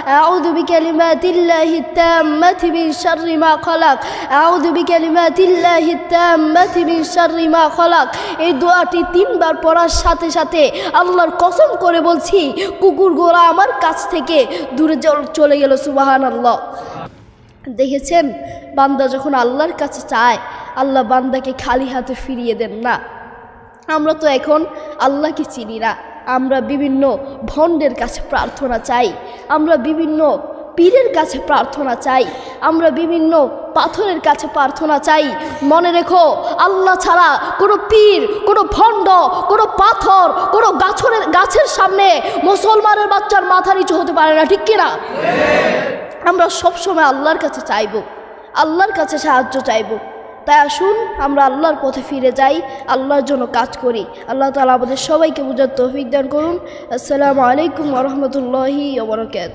আউযু বিকালিমাতিল্লাহিত তাম্মাতি মিন শাররি মা খালাক, আউযু বিকালিমাতিল্লাহিত তাম্মাতি মিন শাররি মা খালাক। এই দোয়াটি 3 বার পড়ার সাথে সাথে আল্লাহর কসম করে বলছি কুকুরগুলো আমার কাছ থেকে দূরে চলে গেল। সুবহানাল্লাহ। দেখেছেন, বান্দা যখন আল্লাহর কাছে চায় আল্লাহ বান্দাকে খালি হাতে ফিরিয়ে দেন না। আমরা তো এখন আল্লাহকে চিনি না, আমরা বিভিন্ন ভণ্ডের কাছে প্রার্থনা চাই, আমরা বিভিন্ন পীরের কাছে প্রার্থনা চাই, আমরা বিভিন্ন পাথরের কাছে প্রার্থনা চাই। মনে রেখো, আল্লাহ ছাড়া কোনো পীর, কোনো ভণ্ড, কোনো পাথর, কোনো গাছের সামনে মুসলমানের বাচ্চার মাথা নিচু হতে পারে না, ঠিক কিনা? আমরা সবসময় আল্লাহর কাছে চাইব, আল্লাহর কাছে সাহায্য চাইব। তাই আসুন আমরা আল্লাহর পথে ফিরে যাই, আল্লাহর জন্য কাজ করি। আল্লাহ তাআলা আমাদের সবাইকে বুঝার তৌফিক দান করুন। আসসালামু আলাইকুম ওয়া রাহমাতুল্লাহি ওয়া বারাকাতুহু।